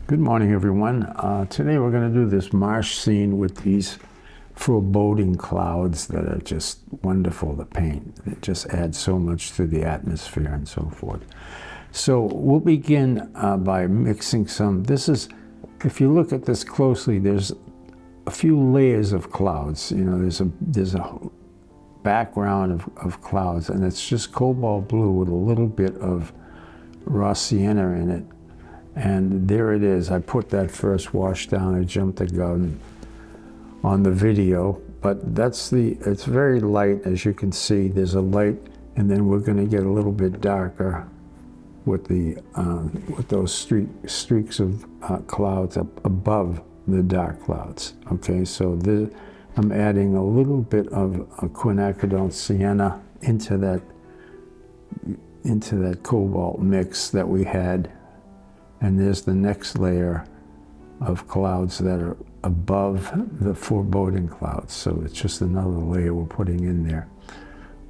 Good morning, everyone. Today we're going to do this marsh scene with these foreboding clouds that are just wonderful to paint. It just adds so much to the atmosphere and so forth. So we'll begin by mixing some. If you look at this closely, there's a few layers of clouds. You know, there's a background of clouds, and it's just cobalt blue with a little bit of raw sienna in it. And there it is. I put that first wash down. I jumped the gun on the video, but it's very light, as you can see. There's a light, and then we're going to get a little bit darker with those streaks of clouds up above the dark clouds. Okay, so I'm adding a little bit of a quinacridone sienna into that cobalt mix that we had. And there's the next layer of clouds that are above the foreboding clouds. So it's just another layer we're putting in there.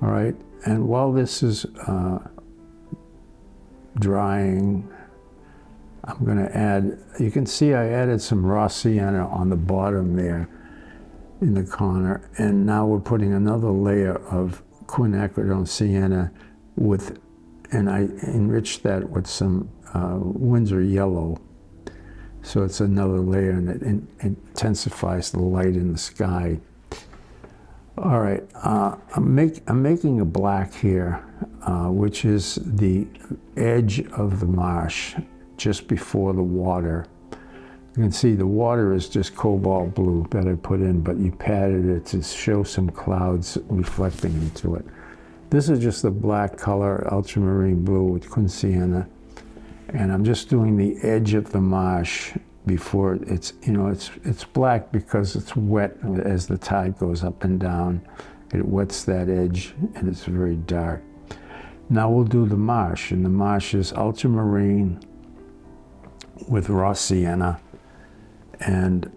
All right, and while this is drying, I'm gonna add, you can see I added some raw sienna on the bottom there in the corner. And now we're putting another layer of quinacridone sienna and I enriched that with some Windsor yellow, so it's another layer, and it intensifies the light in the sky. All right, I'm making a black here, which is the edge of the marsh, just before the water. You can see the water is just cobalt blue that I put in, but you padded it to show some clouds reflecting into it. This is just a black color, ultramarine blue with quin sienna. And I'm just doing the edge of the marsh before it's black because it's wet as the tide goes up and down. It wets that edge and it's very dark. Now we'll do the marsh, and the marsh is ultramarine with raw sienna. And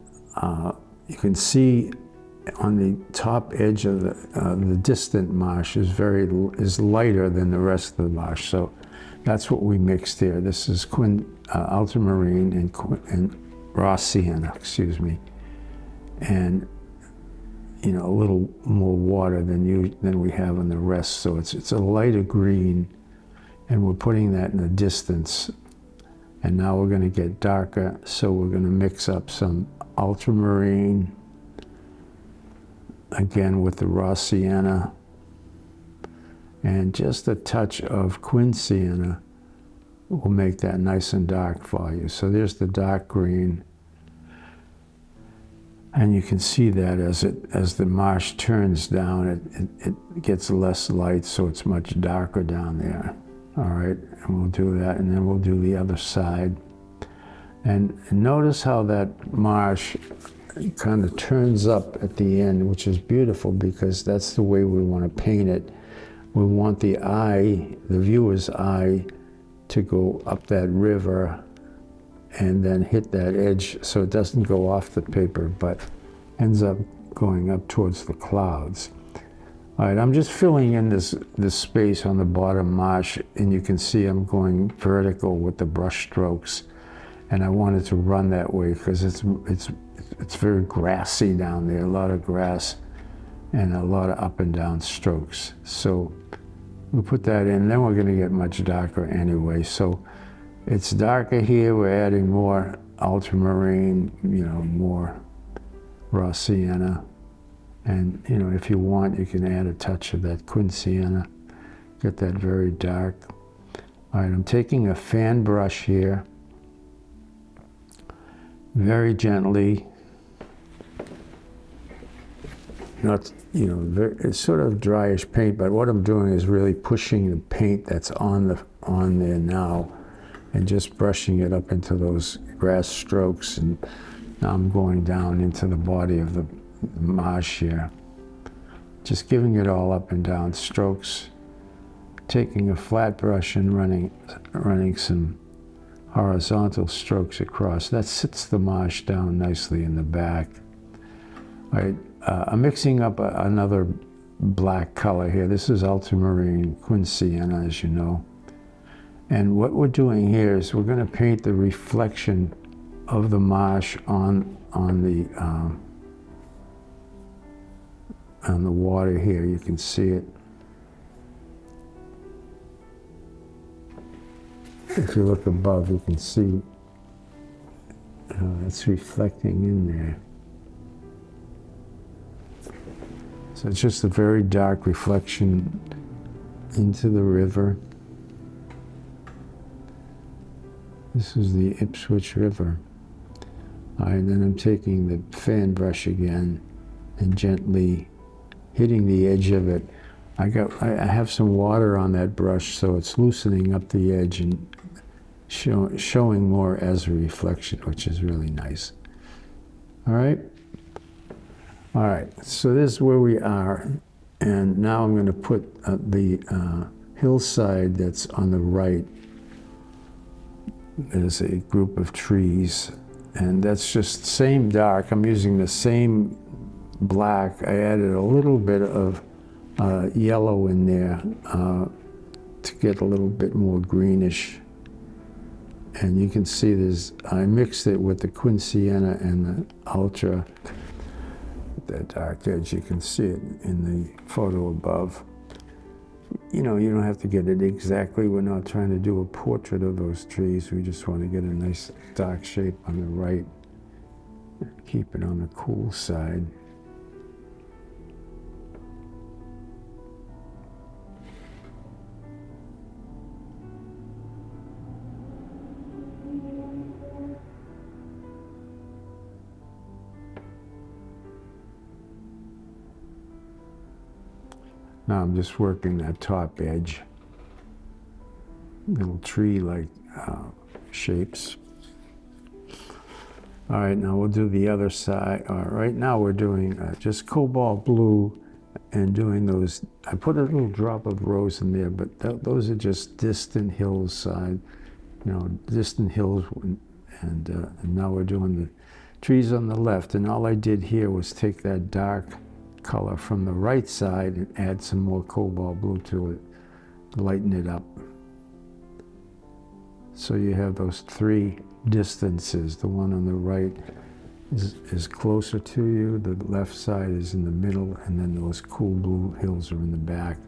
you can see on the top edge of the distant marsh is lighter than the rest of the marsh. So that's what we mixed here. This is ultramarine and raw sienna, excuse me, and a little more water than we have in the rest. So it's a lighter green, and we're putting that in the distance. And now we're going to get darker. So we're going to mix up some ultramarine again with the raw sienna, and just a touch of quin sienna will make that nice and dark for you. So there's the dark green, and you can see that as the marsh turns down, it gets less light, so it's much darker down there. All right, and we'll do that, and then we'll do the other side. And notice how that marsh kind of turns up at the end, which is beautiful because that's the way we want to paint it. We want the viewer's eye, to go up that river and then hit that edge so it doesn't go off the paper but ends up going up towards the clouds. All right, I'm just filling in this space on the bottom marsh, and you can see I'm going vertical with the brush strokes, and I wanted to run that way because it's very grassy down there, a lot of grass and a lot of up and down strokes. So we'll put that in, then we're going to get much darker anyway. So it's darker here, we're adding more ultramarine, more raw sienna. And, if you want, you can add a touch of that quin sienna, get that very dark. All right, I'm taking a fan brush here, very gently. It's sort of dryish paint, but what I'm doing is really pushing the paint that's on there now and just brushing it up into those grass strokes. And now I'm going down into the body of the marsh here, just giving it all up and down strokes, taking a flat brush and running some horizontal strokes across. That sits the marsh down nicely in the back. All right. I'm mixing up another black color here. This is ultramarine quin sienna, as you know. And what we're doing here is we're going to paint the reflection of the marsh on the water here. You can see it. If you look above, you can see it's reflecting in there. So it's just a very dark reflection into the river. This is the Ipswich River. All right, then I'm taking the fan brush again and gently hitting the edge of it. I have some water on that brush, so it's loosening up the edge and showing more as a reflection, which is really nice. All right? All right, so this is where we are. And now I'm going to put the hillside that's on the right. There's a group of trees, and that's just same dark. I'm using the same black. I added a little bit of yellow in there to get a little bit more greenish. And you can see I mixed it with the Quinsiena and the Ultra. That dark edge, you can see it in the photo above. You know, you don't have to get it exactly. We're not trying to do a portrait of those trees. We just want to get a nice dark shape on the right. Keep it on the cool side. Now I'm just working that top edge. Little tree-like shapes. All right, now we'll do the other side. All right, right now we're doing just cobalt blue and doing those. I put a little drop of rose in there, but those are just distant hillside, distant hills. And now we're doing the trees on the left. And all I did here was take that dark color from the right side and add some more cobalt blue to it, lighten it up. So you have those three distances. The one on the right is closer to you, the left side is in the middle, and then those cool blue hills are in the back.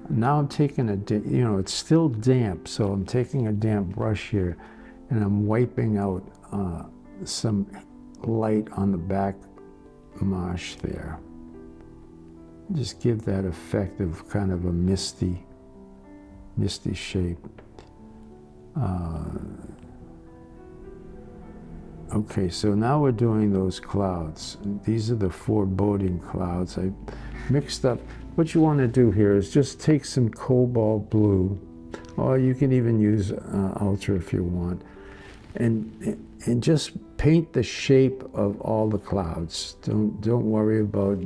Now I'm taking it's still damp, so I'm taking a damp brush here and I'm wiping out some light on the back marsh there. Just give that effect of kind of a misty shape. Okay, so now we're doing those clouds. These are the foreboding clouds. I mixed up. What you want to do here is just take some cobalt blue, or you can even use Ultra if you want, and just paint the shape of all the clouds. Don't worry about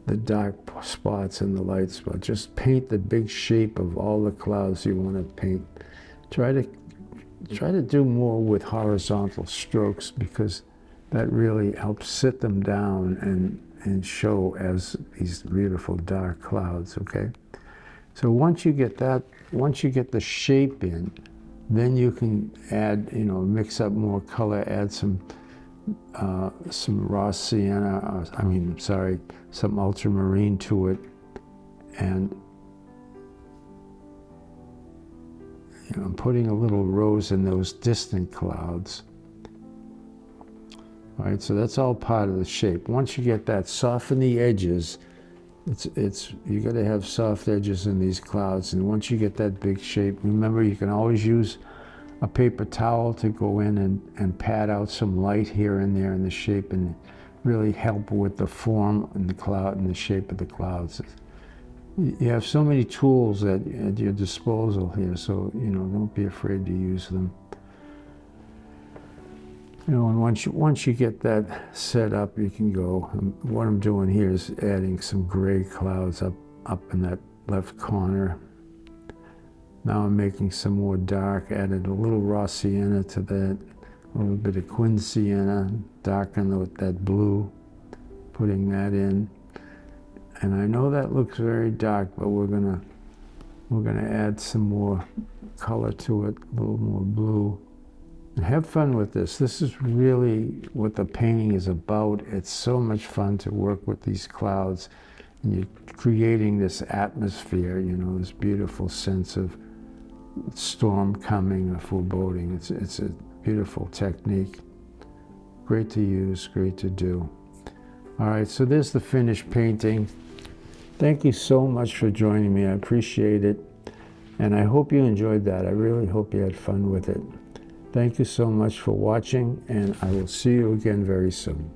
the dark spots and the light spots. Just paint the big shape of all the clouds you want to paint. Try to do more with horizontal strokes, because that really helps sit them down and show as these beautiful dark clouds, okay? So once you get the shape in, then you can add, mix up more color, add some raw sienna, some ultramarine to it, and I'm putting a little rose in those distant clouds. All right, so that's all part of the shape. Once you get that, soften the edges. You got to have soft edges in these clouds, and once you get that big shape, remember you can always use a paper towel to go in and pat out some light here and there in the shape and really help with the form and the cloud and the shape of the clouds. You have so many tools at your disposal here, so don't be afraid to use them. And once you get that set up, you can go. What I'm doing here is adding some gray clouds up in that left corner. Now I'm making some more dark, added a little raw sienna to that, a little bit of Quinsiena, darken with that blue, putting that in. And I know that looks very dark, but we're gonna add some more color to it, a little more blue, Have fun with this. This is really what the painting is about. It's so much fun to work with these clouds, and you're creating this atmosphere, you know, this beautiful sense of storm coming, a foreboding. It's a beautiful technique. Great to use, great to do. All right, so there's the finished painting. Thank you so much for joining me. I appreciate it. And I hope you enjoyed that. I really hope you had fun with it. Thank you so much for watching, and I will see you again very soon.